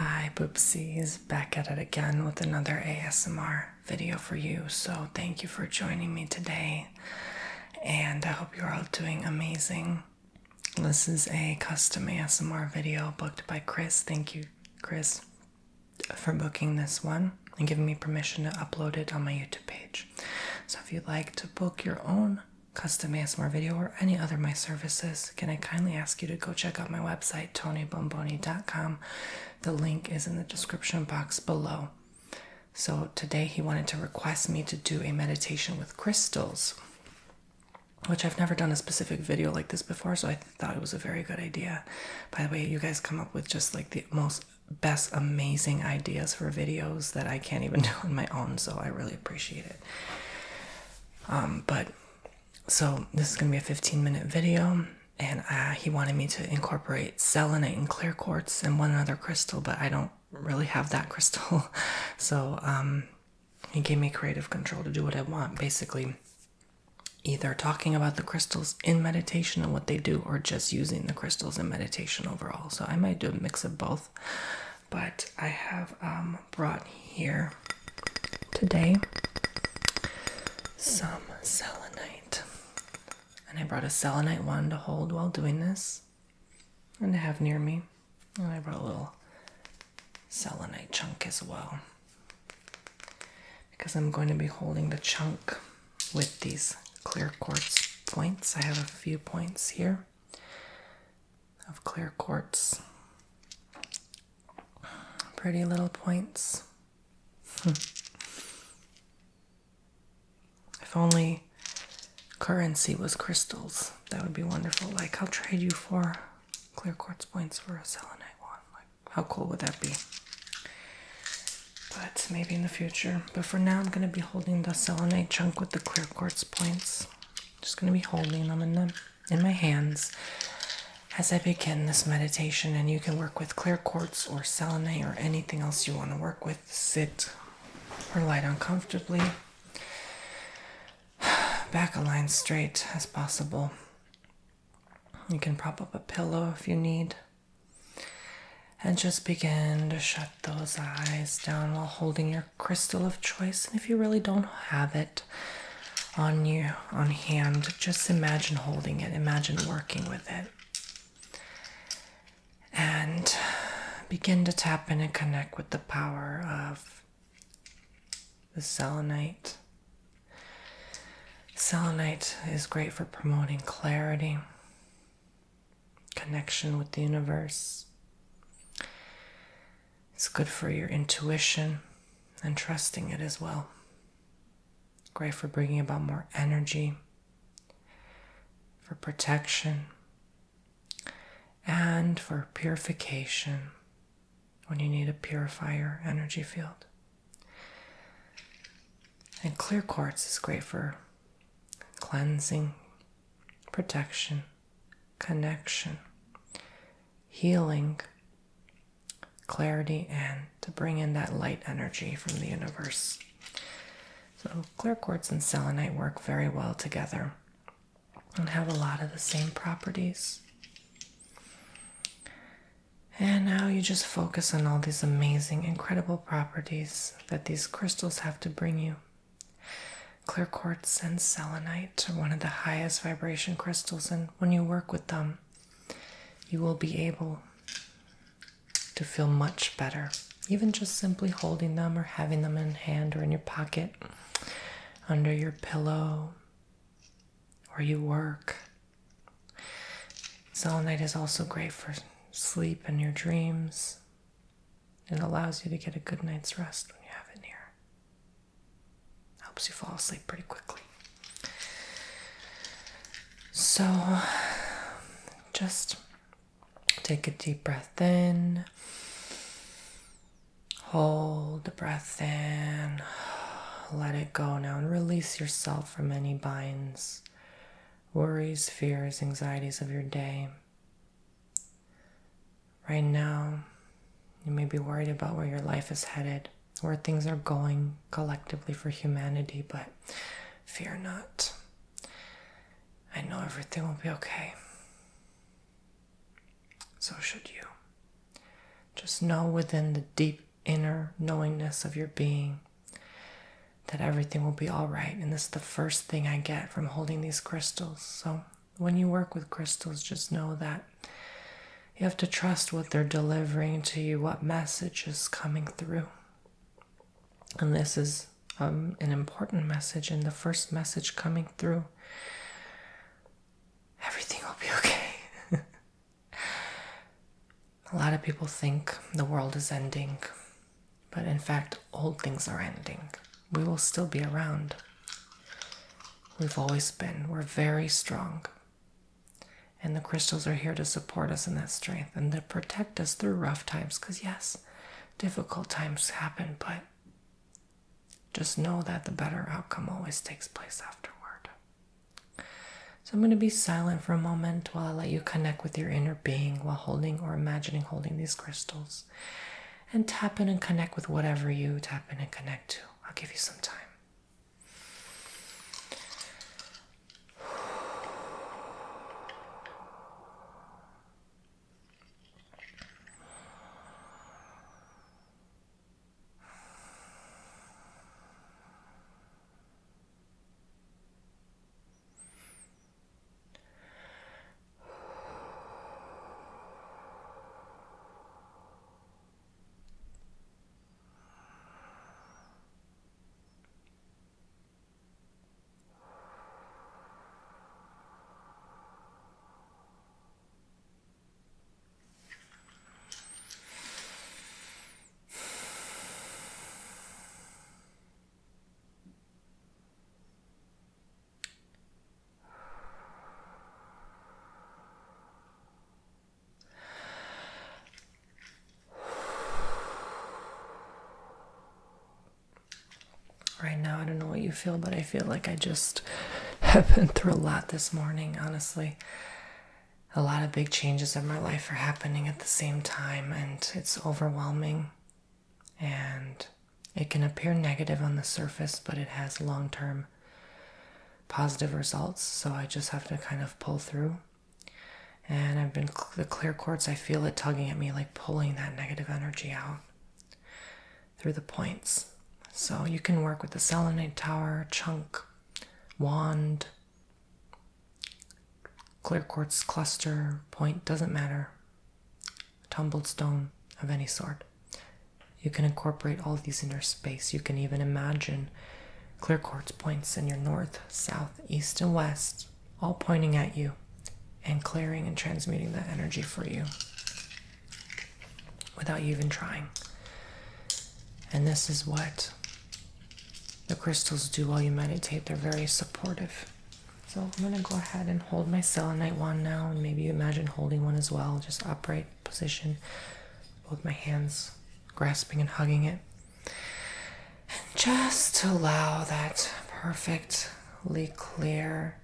Hi Boopsies, back at it again with another ASMR video for you. So thank you for joining me today, and I hope you're all doing amazing. This is a custom ASMR video booked by Chris. Thank you, Chris, for booking this one and giving me permission to upload it on my YouTube page. So if you'd like to book your own custom ASMR video or any other of my services, can I kindly ask you to go check out my website, tonybomboni.com. The link is in the description box below. So today he wanted to request me to do a meditation with crystals, which I've never done a specific video like this before, so I thought it was a very good idea. By the way, you guys come up with just like the best amazing ideas for videos that I can't even do on my own, so I really appreciate it. So this is going to be a 15-minute video, and he wanted me to incorporate selenite and clear quartz and one other crystal, but I don't really have that crystal. So he gave me creative control to do what I want, basically either talking about the crystals in meditation and what they do, or just using the crystals in meditation overall. So I might do a mix of both, but I have brought here today some selenite. And I brought a selenite wand to hold while doing this, and to have near me. And I brought a little selenite chunk as well, because I'm going to be holding the chunk with these clear quartz points. I have a few points here of clear quartz. Pretty little points. If only currency was crystals, that would be wonderful. Like, I'll trade you 4 clear quartz points for a selenite wand. Like, how cool would that be? But maybe in the future. But for now, I'm going to be holding the selenite chunk with the clear quartz points. Just going to be holding them in my hands as I begin this meditation. And you can work with clear quartz or selenite or anything else you want to work with. Sit or lie down comfortably. Back aligned straight as possible. You can prop up a pillow if you need. And just begin to shut those eyes down while holding your crystal of choice. And if you really don't have it on hand, just imagine holding it. Imagine working with it. And begin to tap in and connect with the power of the selenite. Selenite is great for promoting clarity, connection with the universe. It's good for your intuition and trusting it as well. Great for bringing about more energy, for protection, and for purification when you need to purify your energy field. And clear quartz is great for cleansing, protection, connection, healing, clarity, and to bring in that light energy from the universe. So clear quartz and selenite work very well together and have a lot of the same properties. And now you just focus on all these amazing, incredible properties that these crystals have to bring you. Clear quartz and selenite are one of the highest vibration crystals, and when you work with them, you will be able to feel much better. Even just simply holding them or having them in hand or in your pocket, under your pillow, where you work. Selenite is also great for sleep and your dreams. It allows you to get a good night's rest when you have it near. Helps you fall asleep pretty quickly. So just take a deep breath in. Hold the breath in. Let it go now and release yourself from any binds, worries, fears, anxieties of your day. Right now, you may be worried about where your life is headed, where things are going collectively for humanity, but fear not. I know everything will be okay. So should you. Just know within the deep inner knowingness of your being that everything will be all right. And this is the first thing I get from holding these crystals. So when you work with crystals, just know that you have to trust what they're delivering to you, what message is coming through. And this is an important message, and the first message coming through: everything will be okay. A lot of people think the world is ending, but in fact, old things are ending. We will still be around. We've always been. We're very strong. And the crystals are here to support us in that strength and to protect us through rough times. Because yes, difficult times happen, but just know that the better outcome always takes place afterward. So I'm going to be silent for a moment while I let you connect with your inner being while holding or imagining holding these crystals. And tap in and connect with whatever you tap in and connect to. I'll give you some time. Right now, I don't know what you feel, but I feel like I just have been through a lot this morning, honestly. A lot of big changes in my life are happening at the same time, and it's overwhelming. And it can appear negative on the surface, but it has long-term positive results, so I just have to kind of pull through. And the clear quartz, I feel it tugging at me, like pulling that negative energy out through the points. So you can work with the selenite tower, chunk, wand, clear quartz cluster, point, doesn't matter. Tumbled stone of any sort. You can incorporate all of these in your space. You can even imagine clear quartz points in your north, south, east, and west, all pointing at you and clearing and transmuting that energy for you without you even trying. And this is what the crystals do while you meditate. They're very supportive. So I'm going to go ahead and hold my selenite wand now, and maybe you imagine holding one as well, just upright position, both my hands grasping and hugging it. And just to allow that perfectly clear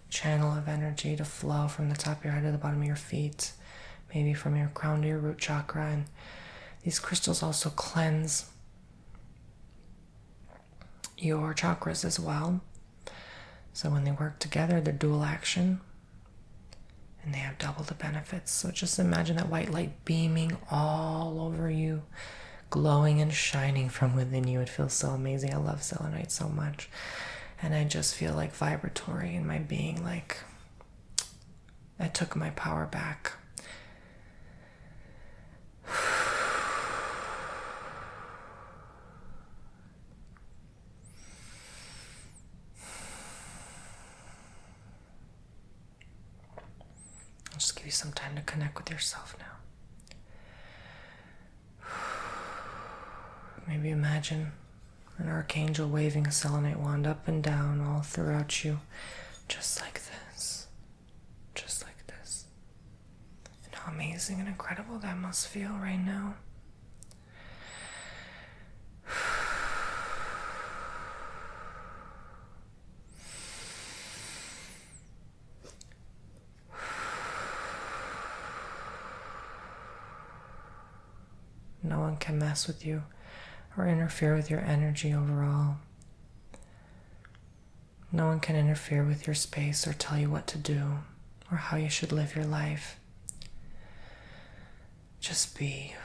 channel of energy to flow from the top of your head to the bottom of your feet, maybe from your crown to your root chakra. And these crystals also cleanse your chakras as well. So when they work together, they're dual action and they have double the benefits. So just imagine that white light beaming all over you, glowing and shining from within you. It feels so amazing. I love selenite so much. And I just feel like vibratory in my being, like I took my power back. I'll just give you some time to connect with yourself now. Maybe imagine an archangel waving a selenite wand up and down all throughout you, just like this, just like this. And how amazing and incredible that must feel right now. No one can mess with you or interfere with your energy overall. No one can interfere with your space or tell you what to do or how you should live your life. Just be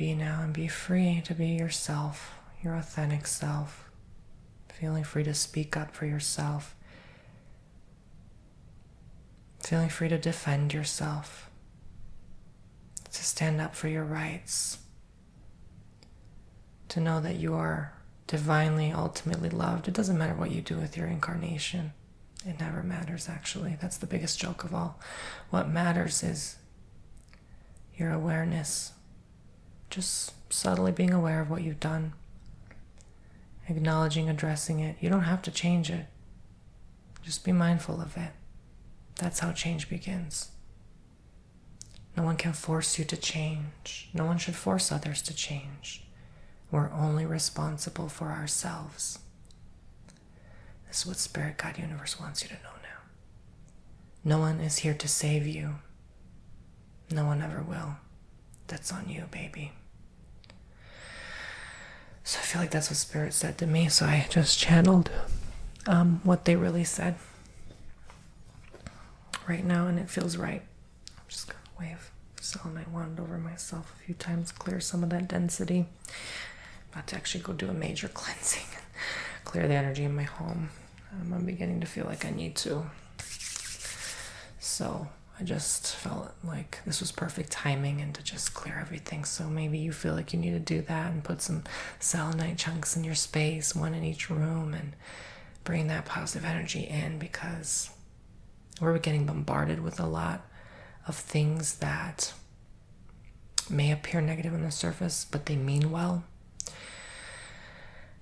be now and be free to be yourself, your authentic self. Feeling free to speak up for yourself. Feeling free to defend yourself. To stand up for your rights. To know that you are divinely, ultimately loved. It doesn't matter what you do with your incarnation. It never matters, actually. That's the biggest joke of all. What matters is your awareness. Just subtly being aware of what you've done. Acknowledging, addressing it. You don't have to change it. Just be mindful of it. That's how change begins. No one can force you to change. No one should force others to change. We're only responsible for ourselves. This is what Spirit, God, Universe wants you to know now. No one is here to save you. No one ever will. That's on you, baby. So I feel like that's what Spirit said to me, so I just channeled what they really said right now, and it feels right. I'm just going to wave selenite wand over myself a few times, clear some of that density. About to actually go do a major cleansing and clear the energy in my home. I'm beginning to feel like I need to. So I just felt like this was perfect timing and to just clear everything. So maybe you feel like you need to do that and put some selenite chunks in your space, one in each room, and bring that positive energy in, because we're getting bombarded with a lot of things that may appear negative on the surface, but they mean well.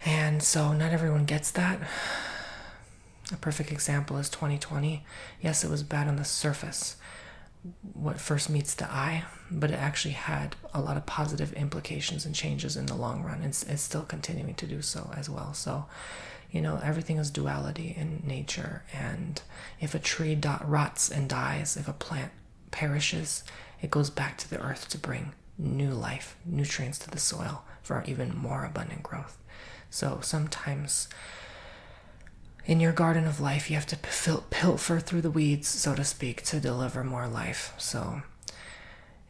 And so not everyone gets that. A perfect example is 2020. Yes, it was bad on the surface, what first meets the eye, but it actually had a lot of positive implications and changes in the long run. It's still continuing to do so as well. So, everything is duality in nature. And if a tree rots and dies, if a plant perishes, it goes back to the earth to bring new life, nutrients to the soil for even more abundant growth. So sometimes in your garden of life, you have to pilfer through the weeds, so to speak, to deliver more life. So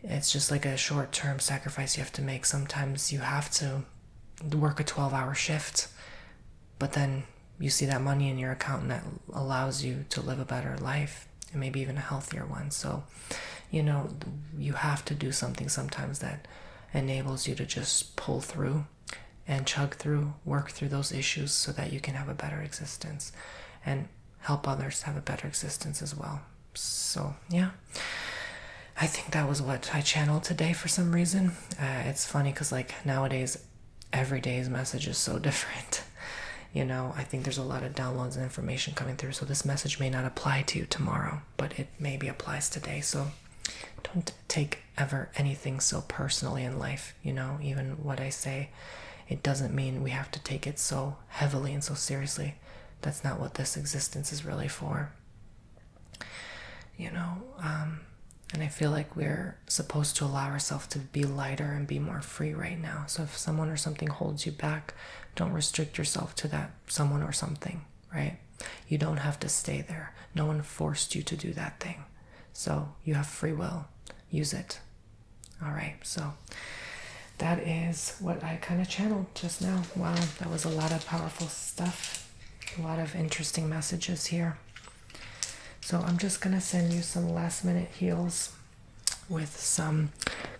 it's just like a short-term sacrifice you have to make. Sometimes you have to work a 12-hour shift, but then you see that money in your account and that allows you to live a better life and maybe even a healthier one. So, you have to do something sometimes that enables you to just pull through and chug through, work through those issues so that you can have a better existence and help others have a better existence as well. So, yeah, I think that was what I channeled today for some reason. It's funny because, nowadays, every day's message is so different. I think there's a lot of downloads and information coming through, so this message may not apply to you tomorrow, but it maybe applies today. So don't take ever anything so personally in life. Even what I say, it doesn't mean we have to take it so heavily and so seriously. That's not what this existence is really for. And I feel like we're supposed to allow ourselves to be lighter and be more free right now. So if someone or something holds you back, don't restrict yourself to that someone or something, right? You don't have to stay there. No one forced you to do that thing. So you have free will. Use it. All right, so that is what I kind of channeled just now. Wow, that was a lot of powerful stuff. A lot of interesting messages here. So I'm just going to send you some last minute heals with some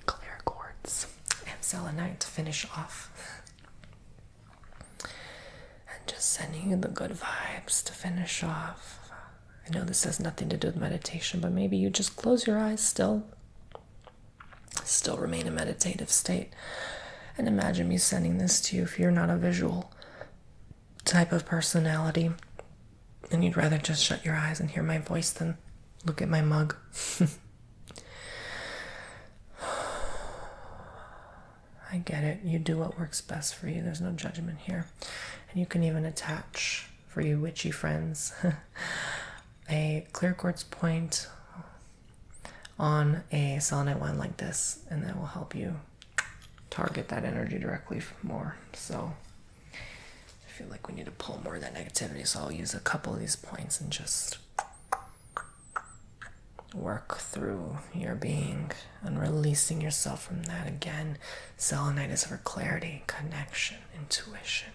clear quartz and selenite to finish off. And just sending you the good vibes to finish off. I know this has nothing to do with meditation, but maybe you just close your eyes still remain in a meditative state. And imagine me sending this to you if you're not a visual type of personality. And you'd rather just shut your eyes and hear my voice than look at my mug. I get it. You do what works best for you. There's no judgment here. And you can even attach, for you witchy friends, a clear quartz point on a selenite wand like this, and that will help you target that energy directly more. So I feel like we need to pull more of that negativity, so I'll use a couple of these points and just work through your being and releasing yourself from that. Again, selenite is for clarity, connection, intuition,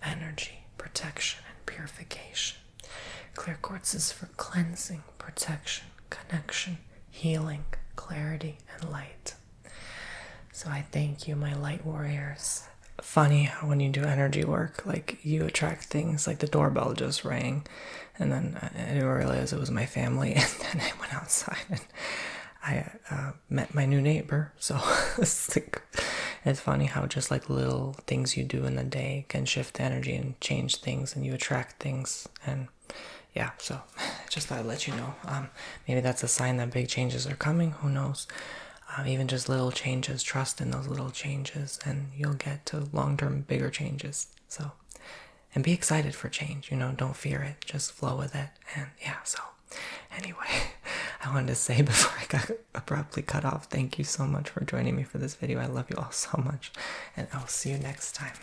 energy, protection, and purification. Clear quartz is for cleansing, protection, connection, healing, clarity, and light. So I thank you, my light warriors. Funny how when you do energy work, like, you attract things. Like, the doorbell just rang, and then I didn't realize it was my family, and then I went outside and I met my new neighbor. So it's like, it's funny how just like little things you do in the day can shift energy and change things, and you attract things. And yeah, so just thought I'd let you know. Maybe that's a sign that big changes are coming. Who knows? Even just little changes, trust in those little changes, and you'll get to long-term bigger changes. So, and be excited for change, don't fear it, just flow with it. And yeah, so anyway, I wanted to say before I got abruptly cut off, thank you so much for joining me for this video. I love you all so much, and I'll see you next time.